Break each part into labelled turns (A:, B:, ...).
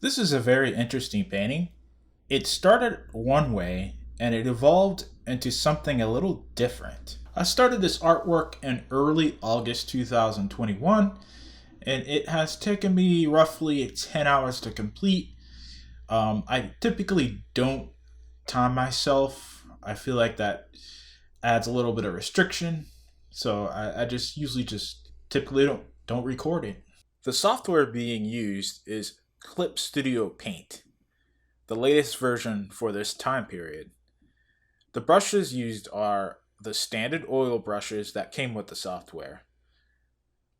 A: This is a very interesting painting. It started one way and it evolved into something a little different. I started this artwork in early August 2021 and it has taken me roughly 10 hours to complete. I typically don't time myself. I feel like that adds a little bit of restriction. So I just usually just typically don't record it. The software being used is Clip Studio Paint, the latest version for this time period. The brushes used are the standard oil brushes that came with the software.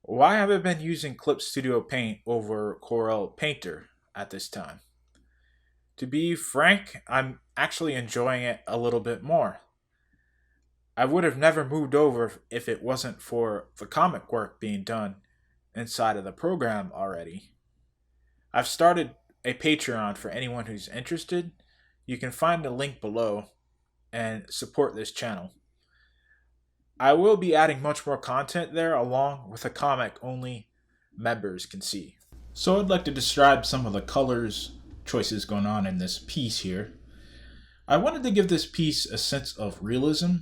A: Why have I been using Clip Studio Paint over Corel Painter at this time? To be frank, I'm actually enjoying it a little bit more. I would have never moved over if it wasn't for the comic work being done inside of the program already. I've started a Patreon for anyone who's interested. You can find the link below and support this channel. I will be adding much more content there along with a comic only members can see. So I'd like to describe some of the colors choices going on in this piece here. I wanted to give this piece a sense of realism,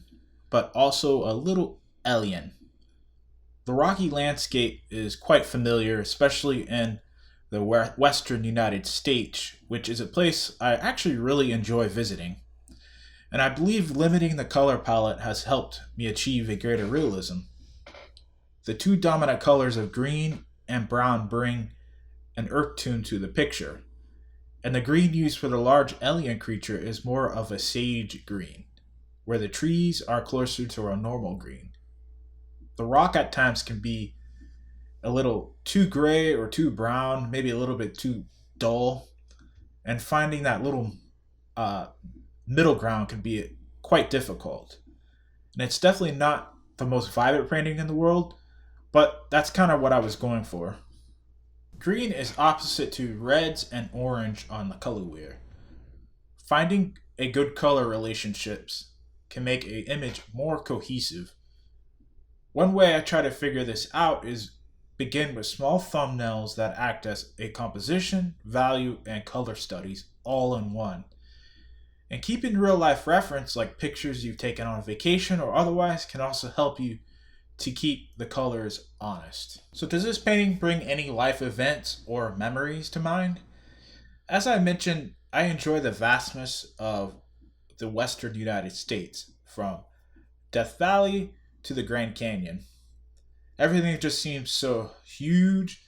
A: but also a little alien. The rocky landscape is quite familiar, especially in the western United States, which is a place I actually really enjoy visiting. And I believe limiting the color palette has helped me achieve a greater realism. The two dominant colors of green and brown bring an earth tone to the picture, and the green used for the large alien creature is more of a sage green, where the trees are closer to a normal green. The rock at times can be a little too gray or too brown, maybe a little bit too dull, and finding that little middle ground can be quite difficult. And it's definitely not the most vibrant painting in the world, but that's kind of what I was going for. Green is opposite to reds and orange on the color wheel. Finding a good color relationships can make an image more cohesive. One way I try to figure this out is begin with small thumbnails that act as a composition, value, and color studies all in one. And keeping real life reference like pictures you've taken on vacation or otherwise can also help you to keep the colors honest. So does this painting bring any life events or memories to mind? As I mentioned, I enjoy the vastness of the western United States, from Death Valley to the Grand Canyon. Everything just seems so huge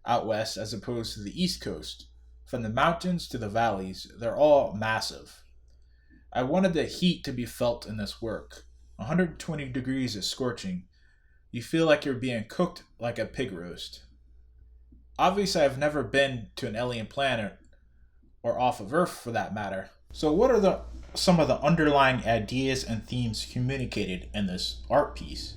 A: out west as opposed to the East Coast. From the mountains to the valleys, they're all massive. I wanted the heat to be felt in this work. 120 degrees is scorching. You feel like you're being cooked like a pig roast. Obviously, I've never been to an alien planet, or off of Earth for that matter. So what are some of the underlying ideas and themes communicated in this art piece?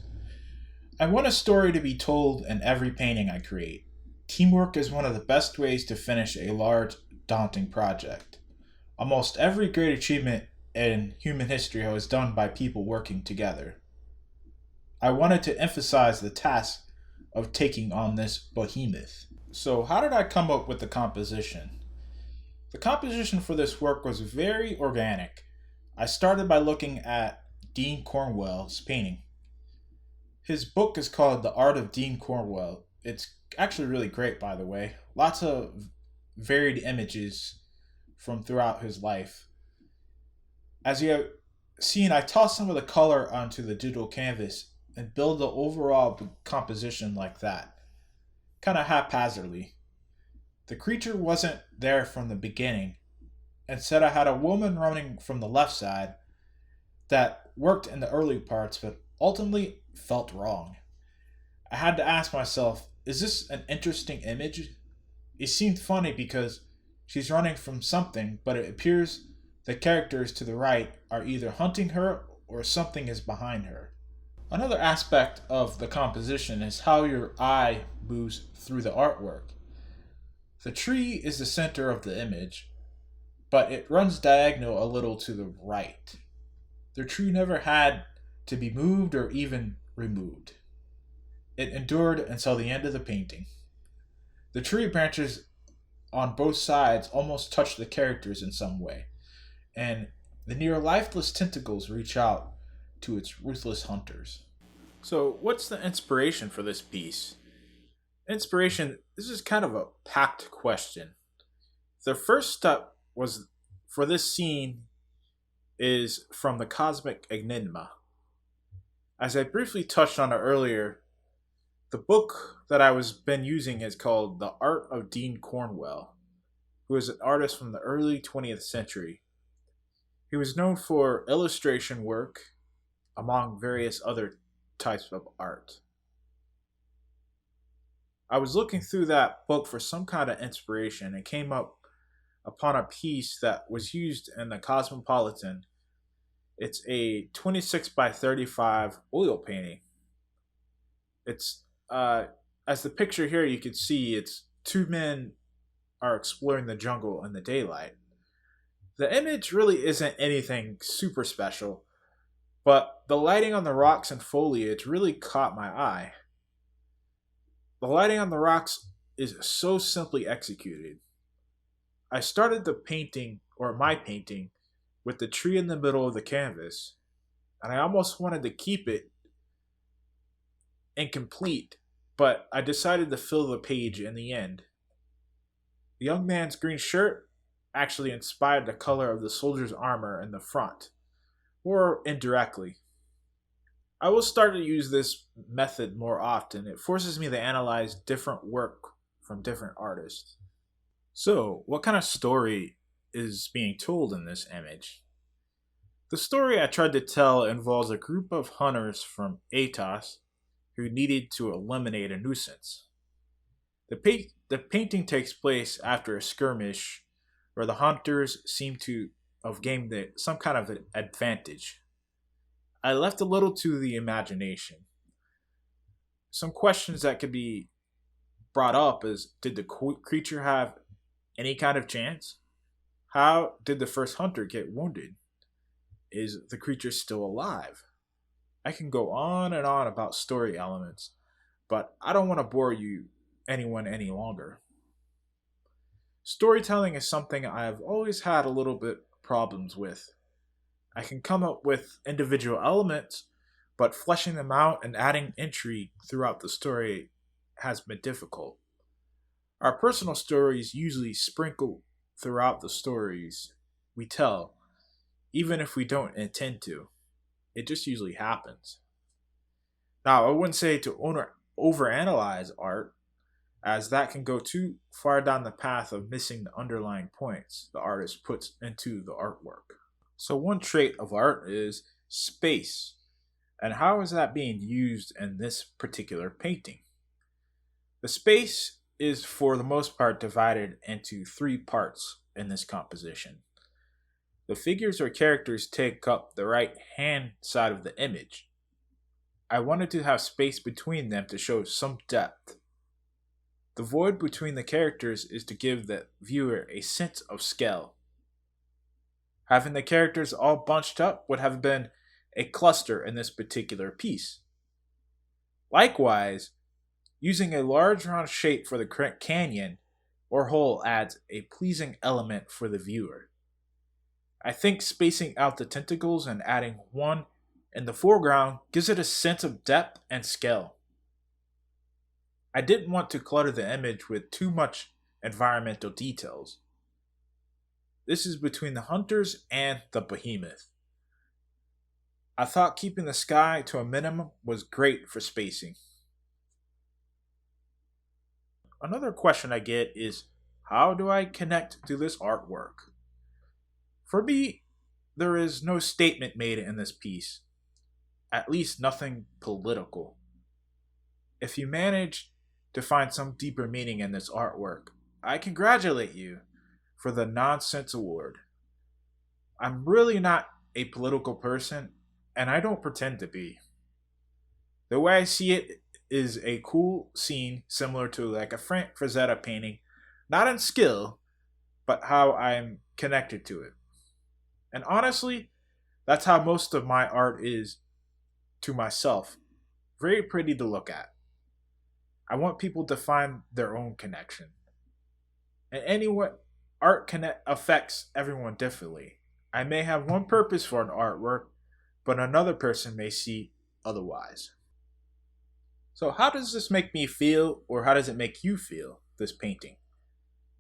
A: I want a story to be told in every painting I create. Teamwork is one of the best ways to finish a large, daunting project. Almost every great achievement in human history was done by people working together. I wanted to emphasize the task of taking on this behemoth. So how did I come up with the composition? The composition for this work was very organic. I started by looking at Dean Cornwell's painting. His book is called The Art of Dean Cornwell. It's actually really great, by the way. Lots of varied images from throughout his life. As you have seen, I tossed some of the color onto the digital canvas and build the overall composition like that, kind of haphazardly. The creature wasn't there from the beginning. Instead, I had a woman running from the left side that worked in the early parts, but ultimately felt wrong. I had to ask myself, is this an interesting image? It seemed funny because she's running from something, but it appears the characters to the right are either hunting her or something is behind her. Another aspect of the composition is how your eye moves through the artwork. The tree is the center of the image, but it runs diagonal a little to the right. The tree never had to be moved or even removed. It endured until the end of the painting. The tree branches on both sides almost touch the characters in some way, and the near lifeless tentacles reach out to its ruthless hunters. So, what's the inspiration for this piece? Inspiration, this is kind of a packed question. The first step was for this scene is from the Cosmic Enigma. As I briefly touched on it earlier, the book that I was been using is called The Art of Dean Cornwell, who is an artist from the early 20th century. He was known for illustration work, among various other types of art. I was looking through that book for some kind of inspiration and came up upon a piece that was used in the Cosmopolitan. It's a 26 by 35 oil painting. It's as the picture here you can see, it's two men are exploring the jungle in the daylight. The image really isn't anything super special, but the lighting on the rocks and foliage really caught my eye. The lighting on the rocks is so simply executed. I started the painting, or my painting, with the tree in the middle of the canvas, and I almost wanted to keep it incomplete, but I decided to fill the page in the end. The young man's green shirt actually inspired the color of the soldier's armor in the front, or indirectly. I will start to use this method more often. It forces me to analyze different work from different artists. So, what kind of story is being told in this image? The story I tried to tell involves a group of hunters from Atos who needed to eliminate a nuisance. The painting takes place after a skirmish where the hunters seem to have gained some kind of an advantage. I left a little to the imagination. Some questions that could be brought up is, did the creature have any kind of chance? How did the first hunter get wounded? Is the creature still alive? I can go on and on about story elements, but I don't want to bore anyone any longer. Storytelling is something I've always had a little bit problems with. I can come up with individual elements, but fleshing them out and adding intrigue throughout the story has been difficult. Our personal stories usually sprinkle throughout the stories we tell, even if we don't intend to. It just usually happens. Now, I wouldn't say to overanalyze art, as that can go too far down the path of missing the underlying points the artist puts into the artwork. So, one trait of art is space. And how is that being used in this particular painting? The space is, for the most part, divided into three parts in this composition. The figures or characters take up the right hand side of the image. I wanted to have space between them to show some depth. The void between the characters is to give the viewer a sense of scale. Having the characters all bunched up would have been a cluster in this particular piece. Likewise, using a large round shape for the canyon or hole adds a pleasing element for the viewer. I think spacing out the tentacles and adding one in the foreground gives it a sense of depth and scale. I didn't want to clutter the image with too much environmental details. This is between the hunters and the behemoth. I thought keeping the sky to a minimum was great for spacing. Another question I get is, how do I connect to this artwork? For me, there is no statement made in this piece, at least nothing political. If you manage to find some deeper meaning in this artwork, I congratulate you for the Nonsense Award. I'm really not a political person, and I don't pretend to be. The way I see it is a cool scene similar to like a Frank Frazetta painting, not in skill, but how I'm connected to it. And honestly, that's how most of my art is to myself. Very pretty to look at. I want people to find their own connection. And anyway, art affects everyone differently. I may have one purpose for an artwork, but another person may see otherwise. So, how does this make me feel, or how does it make you feel, this painting?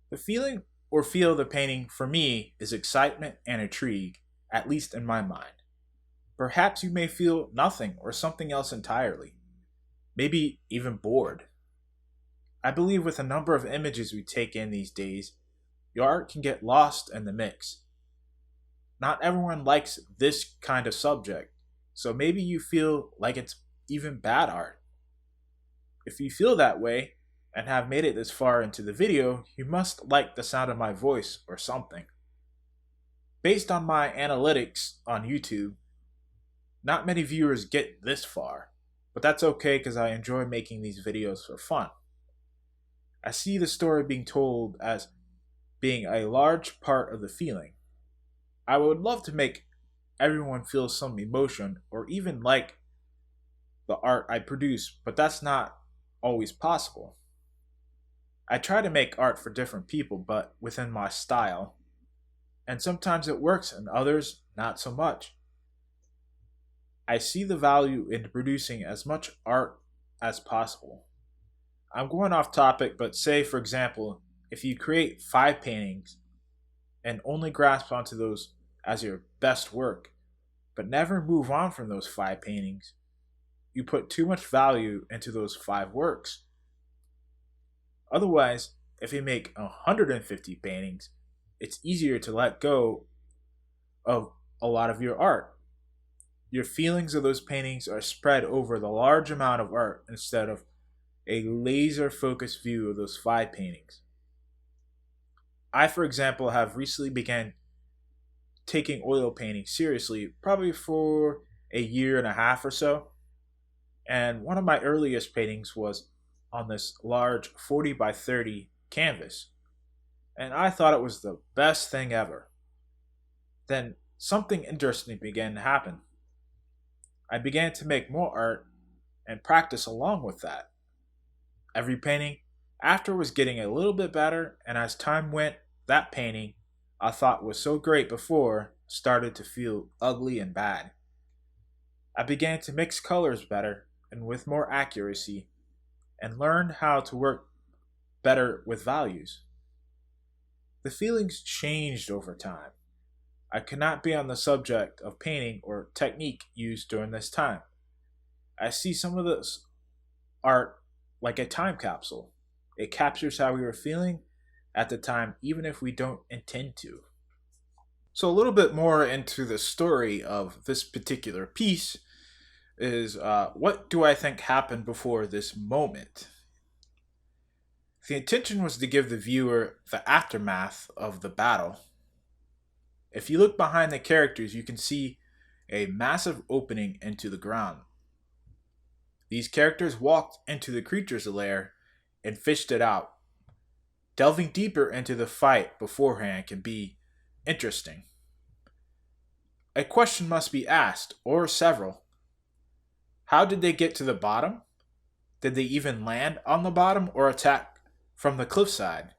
A: The feeling or feel of the painting for me is excitement and intrigue, at least in my mind. Perhaps you may feel nothing or something else entirely, maybe even bored. I believe with a number of images we take in these days, your art can get lost in the mix. Not everyone likes this kind of subject, so maybe you feel like it's even bad art. If you feel that way and have made it this far into the video, you must like the sound of my voice or something. Based on my analytics on YouTube, not many viewers get this far, but that's okay because I enjoy making these videos for fun. I see the story being told as being a large part of the feeling. I would love to make everyone feel some emotion or even like the art I produce, but that's not always possible. I try to make art for different people, but within my style, and sometimes it works and others not so much. I see the value in producing as much art as possible. I'm going off topic, but say, for example, if you create 5 paintings and only grasp onto those as your best work, but never move on from those 5 paintings, you put too much value into those 5 works. Otherwise, if you make 150 paintings, it's easier to let go of a lot of your art. Your feelings of those paintings are spread over the large amount of art instead of a laser focused view of those 5 paintings. I, for example, have recently began taking oil painting seriously, probably for a year and a half or so. And one of my earliest paintings was on this large 40 by 30 canvas. And I thought it was the best thing ever. Then something interesting began to happen. I began to make more art and practice along with that. Every painting after was getting a little bit better, and as time went, that painting I thought was so great before started to feel ugly and bad. I began to mix colors better and with more accuracy, and learned how to work better with values. The feelings changed over time. I could not be on the subject of painting or technique used during this time. I see some of this art like a time capsule. It captures how we were feeling at the time, even if we don't intend to. So, a little bit more into the story of this particular piece is what do I think happened before this moment? The intention was to give the viewer the aftermath of the battle. If you look behind the characters, you can see a massive opening into the ground. These characters walked into the creature's lair and fished it out. Delving deeper into the fight beforehand can be interesting. A question must be asked, or several. How did they get to the bottom? Did they even land on the bottom or attack from the cliffside?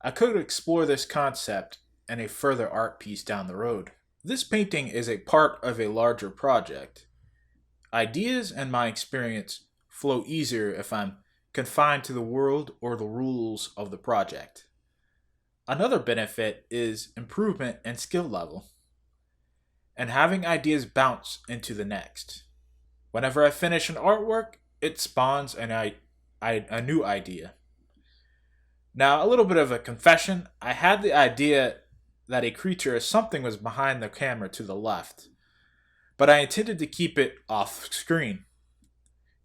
A: I could explore this concept in a further art piece down the road. This painting is a part of a larger project. Ideas and my experience flow easier if I'm confined to the world or the rules of the project. Another benefit is improvement in skill level and having ideas bounce into the next. Whenever I finish an artwork, it spawns a new idea. Now, a little bit of a confession. I had the idea that a creature or something was behind the camera to the left, but I intended to keep it off screen.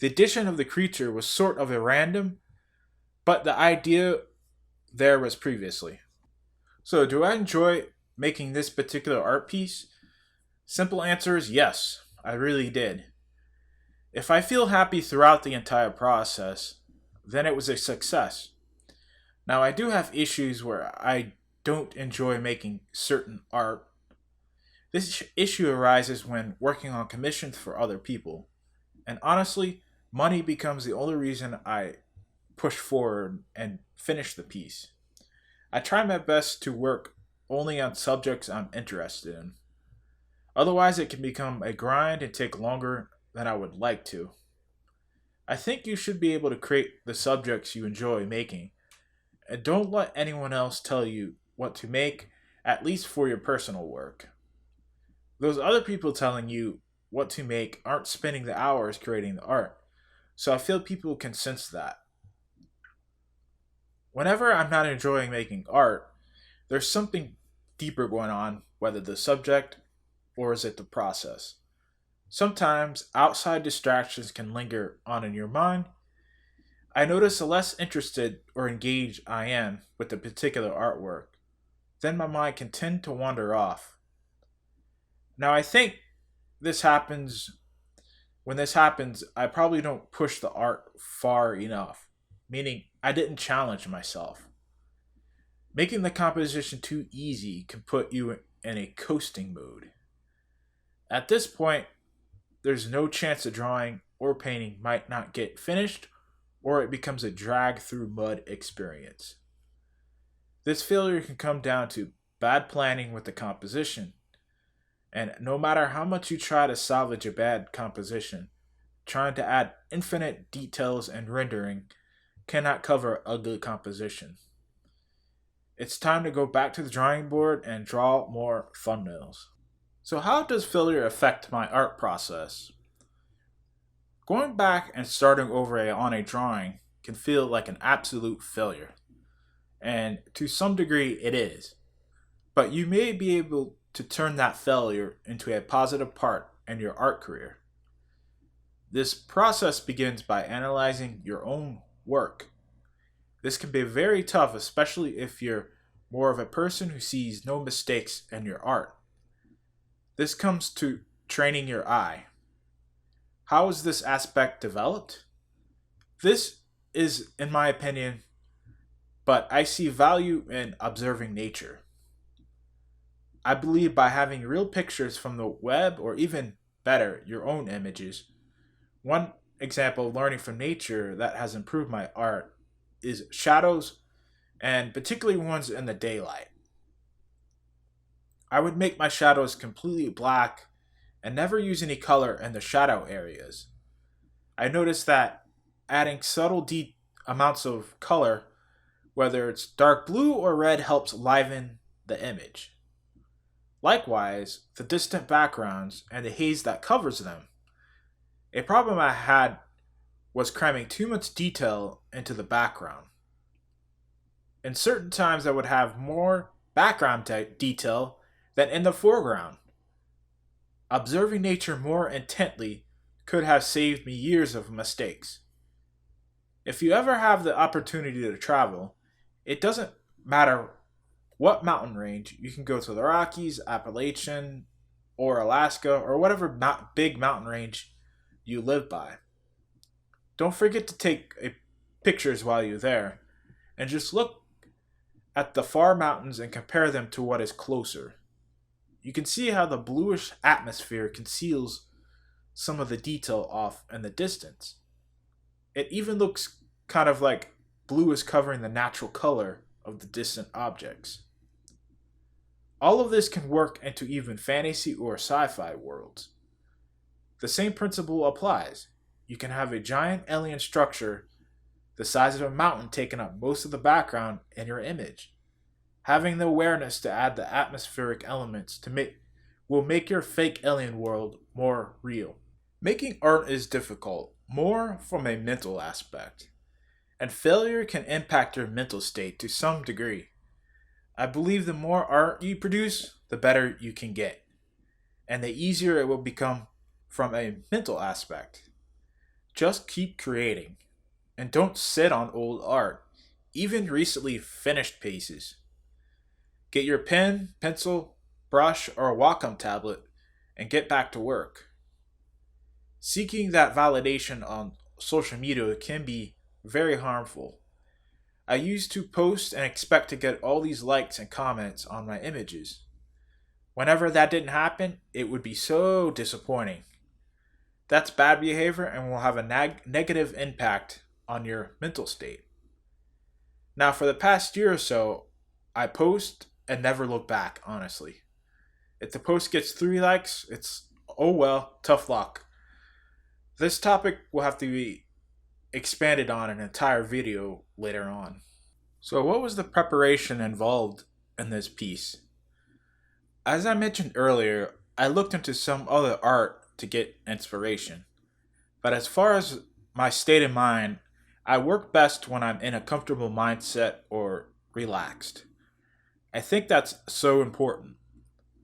A: The addition of the creature was sort of a random, but the idea there was previously. So, do I enjoy making this particular art piece? Simple answer is yes, I really did. If I feel happy throughout the entire process, then it was a success. Now, I do have issues where I don't enjoy making certain art. This issue arises when working on commissions for other people. And honestly, money becomes the only reason I push forward and finish the piece. I try my best to work only on subjects I'm interested in. Otherwise, it can become a grind and take longer than I would like to. I think you should be able to create the subjects you enjoy making, and don't let anyone else tell you what to make, at least for your personal work. Those other people telling you what to make aren't spending the hours creating the art, so I feel people can sense that. Whenever I'm not enjoying making art, there's something deeper going on, whether the subject or is it the process. Sometimes outside distractions can linger on in your mind. I notice the less interested or engaged I am with the particular artwork, then my mind can tend to wander off. Now, I think this happens when this happens, I probably don't push the art far enough, meaning I didn't challenge myself. Making the composition too easy can put you in a coasting mode. At this point, there's no chance the drawing or painting might not get finished, or it becomes a drag through mud experience. This failure can come down to bad planning with the composition, and no matter how much you try to salvage a bad composition, trying to add infinite details and rendering cannot cover a good composition. It's time to go back to the drawing board and draw more thumbnails. So, how does failure affect my art process? Going back and starting over on a drawing can feel like an absolute failure, and to some degree it is. But you may be able to turn that failure into a positive part in your art career. This process begins by analyzing your own work. This can be very tough, especially if you're more of a person who sees no mistakes in your art. This comes to training your eye. How is this aspect developed? This is, in my opinion, but I see value in observing nature. I believe by having real pictures from the web, or even better, your own images. One example of learning from nature that has improved my art is shadows, and particularly ones in the daylight. I would make my shadows completely black and never use any color in the shadow areas. I noticed that adding subtle deep amounts of color, whether it's dark blue or red, helps liven the image. Likewise, the distant backgrounds and the haze that covers them. A problem I had was cramming too much detail into the background. In certain times, I would have more background detail than in the foreground. Observing nature more intently could have saved me years of mistakes. If you ever have the opportunity to travel, it doesn't matter what mountain range, you can go to the Rockies, Appalachian, or Alaska, or whatever big mountain range you live by. Don't forget to take pictures while you're there, and just look at the far mountains and compare them to what is closer. You can see how the bluish atmosphere conceals some of the detail off in the distance. It even looks kind of like blue is covering the natural color of the distant objects. All of this can work into even fantasy or sci-fi worlds. The same principle applies. You can have a giant alien structure the size of a mountain taking up most of the background in your image. Having the awareness to add the atmospheric elements will make your fake alien world more real. Making art is difficult, more from a mental aspect, and failure can impact your mental state to some degree. I believe the more art you produce, the better you can get, and the easier it will become from a mental aspect. Just keep creating, and don't sit on old art, even recently finished pieces. Get your pen, pencil, brush, or a Wacom tablet and get back to work. Seeking that validation on social media can be very harmful. I used to post and expect to get all these likes and comments on my images. Whenever that didn't happen, it would be so disappointing. That's bad behavior and will have a negative impact on your mental state. Now, for the past year or so, I post and never look back, honestly. If the post gets 3 likes, it's oh well, tough luck. This topic will have to be expanded on an entire video later on. So, what was the preparation involved in this piece? As I mentioned earlier, I looked into some other art to get inspiration. But as far as my state of mind, I work best when I'm in a comfortable mindset or relaxed. I think that's so important.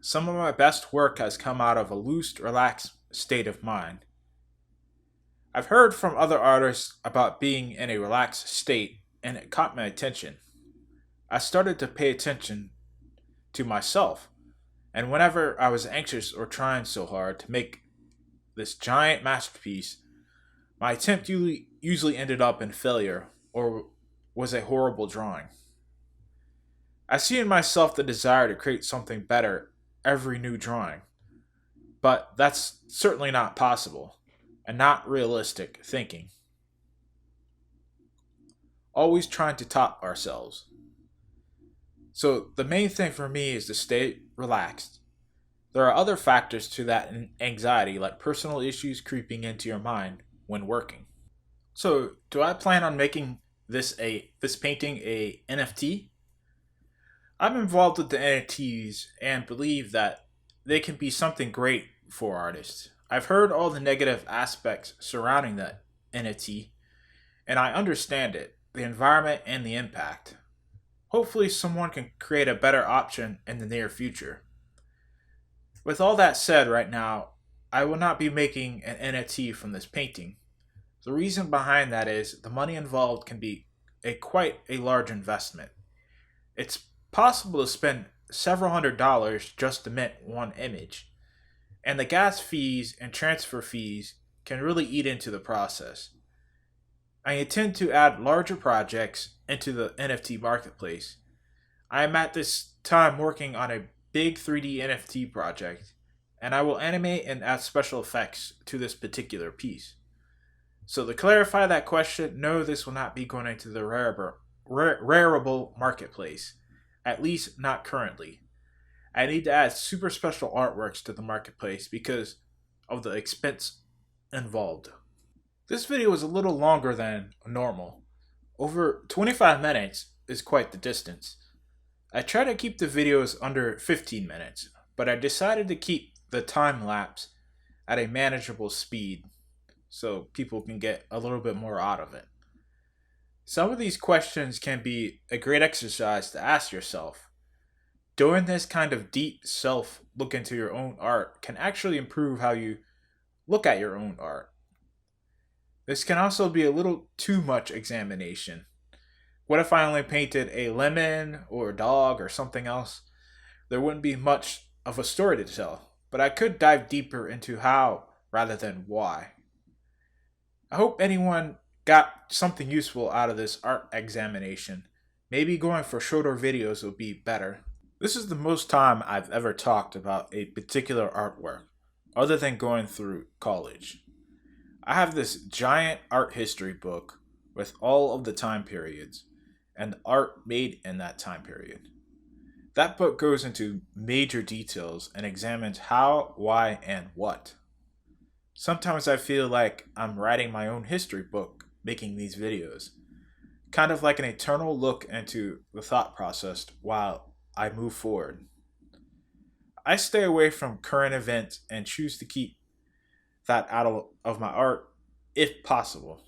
A: Some of my best work has come out of a loose, relaxed state of mind. I've heard from other artists about being in a relaxed state, and it caught my attention. I started to pay attention to myself, and whenever I was anxious or trying so hard to make this giant masterpiece, my attempt usually ended up in failure or was a horrible drawing. I see in myself the desire to create something better every new drawing, but that's certainly not possible and not realistic thinking. Always trying to top ourselves. So, the main thing for me is to stay relaxed. There are other factors to that anxiety, like personal issues creeping into your mind when working. So, do I plan on making this painting a NFT? I'm involved with the NFTs and believe that they can be something great for artists. I've heard all the negative aspects surrounding that NFT, and I understand it, the environment and the impact. Hopefully someone can create a better option in the near future. With all that said right now, I will not be making an NFT from this painting. The reason behind that is the money involved can be quite a large investment. It's possible to spend several $100s just to mint one image, and the gas fees and transfer fees can really eat into the process. I intend to add larger projects into the NFT marketplace. I am at this time working on a big 3D NFT project, and I will animate and add special effects to this particular piece. So to clarify that question, no, this will not be going into the rareable marketplace, at least not currently. I need to add super special artworks to the marketplace because of the expense involved. This video is a little longer than normal. Over 25 minutes is quite the distance. I try to keep the videos under 15 minutes, but I decided to keep the time lapse at a manageable speed so people can get a little bit more out of it. Some of these questions can be a great exercise to ask yourself. Doing this kind of deep self look into your own art can actually improve how you look at your own art. This can also be a little too much examination. What if I only painted a lemon or a dog or something else? There wouldn't be much of a story to tell, but I could dive deeper into how rather than why. I hope anyone got something useful out of this art examination. Maybe going for shorter videos will be better. This is the most time I've ever talked about a particular artwork, other than going through college. I have this giant art history book with all of the time periods and art made in that time period. That book goes into major details and examines how, why, and what. Sometimes I feel like I'm writing my own history book making these videos, kind of like an eternal look into the thought process while I move forward. I stay away from current events and choose to keep that out of my art if possible.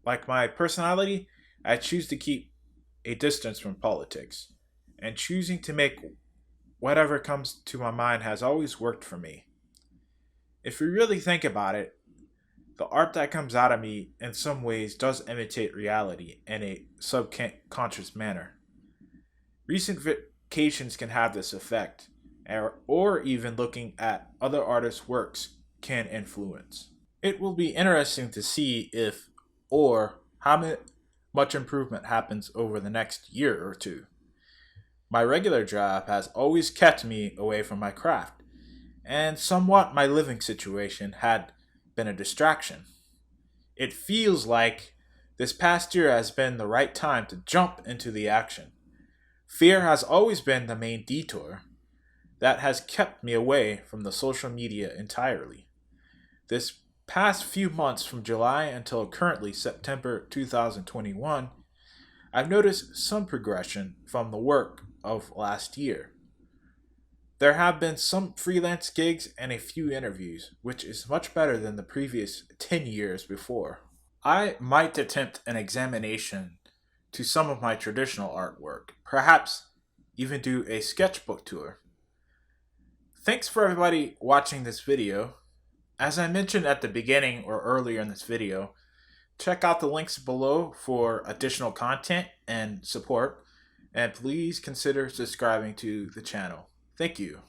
A: Like my personality, I choose to keep a distance from politics, and choosing to make whatever comes to my mind has always worked for me. If you really think about it, the art that comes out of me in some ways does imitate reality in a subconscious manner. Recent vacations can have this effect, or even looking at other artists' works can influence. It will be interesting to see if or how much improvement happens over the next year or two. My regular job has always kept me away from my craft, and somewhat my living situation had been a distraction. It feels like this past year has been the right time to jump into the action. Fear has always been the main detour that has kept me away from the social media entirely. This past few months from July until currently September 2021, I've noticed some progression from the work of last year. There have been some freelance gigs and a few interviews, which is much better than the previous 10 years before. I might attempt an examination to some of my traditional artwork, perhaps even do a sketchbook tour. Thanks for everybody watching this video. As I mentioned at the beginning or earlier in this video, check out the links below for additional content and support, and please consider subscribing to the channel. Thank you.